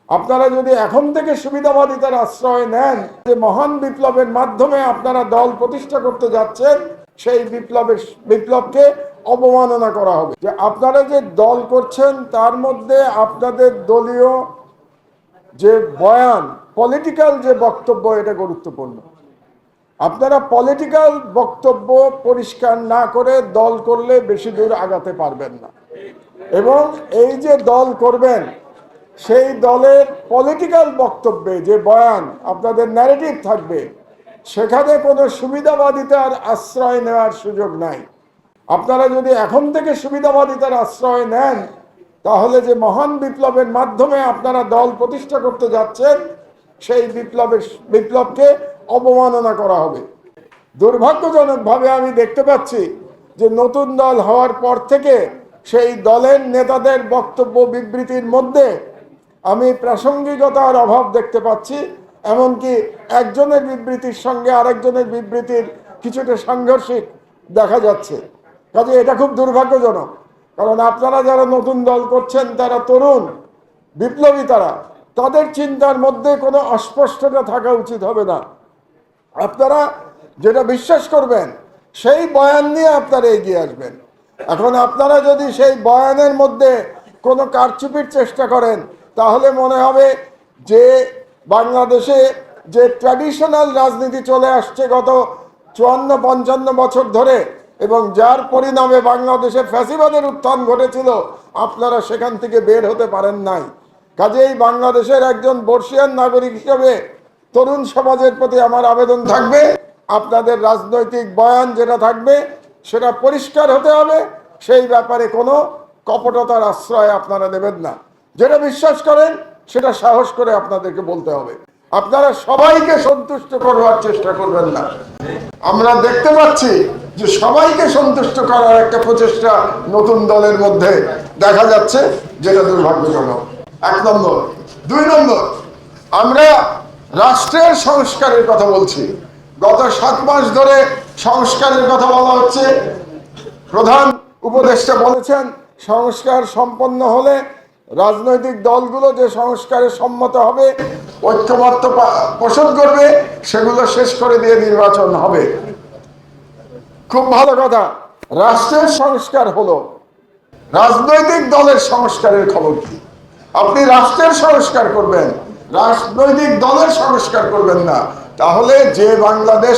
আপনারা যদি এখন থেকে সুবিধাবাদিতার আশ্রয় নেন যে মহান বিপ্লবের মাধ্যমে আপনারা দল প্রতিষ্ঠা করতে যাচ্ছেন, সেই বিপ্লবকে অবমাননা করা হবে। যে আপনারা যে দল করছেন তার মধ্যে আপনাদের দলীয় যে বয়ান, পলিটিক্যাল যে বক্তব্য, এটা গুরুত্বপূর্ণ। আপনারা পলিটিক্যাল বক্তব্য পরিষ্কার না করে দল করলে বেশি দূর আগাতে পারবেন না। এবং এই যে দল করবেন, সেই দলের পলিটিক্যাল বক্তব্যে যে বয়ান, আপনাদের ন্যারেটিভ থাকবে, সেখানে কোনো সুবিধাবাদিতার আশ্রয় নেওয়ার সুযোগ নাই। আপনারা যদি এখন থেকে সুবিধাবাদিতার আশ্রয় নেন, তাহলে যে মহান বিপ্লবের মাধ্যমে আপনারা দল প্রতিষ্ঠা করতে যাচ্ছেন, সেই বিপ্লবকে অবমাননা করা হবে। দুর্ভাগ্যজনকভাবে আমি দেখতে পাচ্ছি যে নতুন দল হওয়ার পর থেকে সেই দলের নেতাদের বক্তব্য বিবৃতির মধ্যে আমি প্রাসঙ্গিকতার অভাব দেখতে পাচ্ছি। এমনকি একজনের বিবৃতির সঙ্গে আরেকজনের বিবৃতির কিছুটা সাংঘর্ষিক দেখা যাচ্ছে। কাজে এটা খুব দুর্ভাগ্যজনক, কারণ আপনারা যারা নতুন দল করছেন তারা তরুণ বিপ্লবী, তাদের চিন্তার মধ্যে কোনো অস্পষ্টতা থাকা উচিত হবে না। আপনারা যেটা বিশ্বাস করবেন সেই বয়ান নিয়ে আপনারা এগিয়ে আসবেন। এখন আপনারা যদি সেই বয়ানের মধ্যে কোনো কারচুপির চেষ্টা করেন, তাহলে মনে হবে যে বাংলাদেশে যে ট্র্যাডিশনাল রাজনীতি চলে আসছে গত 54-55 বছর ধরে, এবং যার পরিণামে বাংলাদেশে ফ্যাসিবাদের উত্থান ঘটেছিল, আপনারা সেখান থেকে বের হতে পারেন নাই। কাজেই বাংলাদেশের একজন বর্ষিয়ান নাগরিক হিসেবে তরুণ সমাজের প্রতি আমার আবেদন থাকবে, আপনাদের রাজনৈতিক বয়ান যেটা থাকবে সেটা পরিষ্কার হতে হবে। সেই ব্যাপারে কোনো কপটতার আশ্রয় আপনারা নেবেন না। যেটা বিশ্বাস করেন সেটা সাহস করে আপনাদেরকে বলতে হবে। আপনারা সবাইকে সন্তুষ্ট করবার চেষ্টা করবেন না। আমরা দেখতে পাচ্ছি যে সবাইকে সন্তুষ্ট করার একটা প্রচেষ্টা নতুন দলের মধ্যে দেখা যাচ্ছে, যেটা দুর্ভাগ্যজনক। 1 নম্বর। 2 নম্বর, আমরা রাষ্ট্রের সংস্কারের কথা বলছি। গত 7 মাস ধরে সংস্কারের কথা বলা হচ্ছে। প্রধান উপদেষ্টা বলেছেন সংস্কার সম্পন্ন হলে রাজনৈতিক দলগুলো যে সংস্কারে সম্মত হবে, ঐক্যমত্য পোষণ করবে, সেগুলো শেষ করে দিয়ে নির্বাচন হবে। খুব ভালো কথা। রাষ্ট্রের সংস্কার হলো, রাজনৈতিক দলের সংস্কারের খবর কি? আপনি রাষ্ট্রের সংস্কার করবেন, রাজনৈতিক দলের সংস্কার করবেন না, তাহলে যে বাংলাদেশ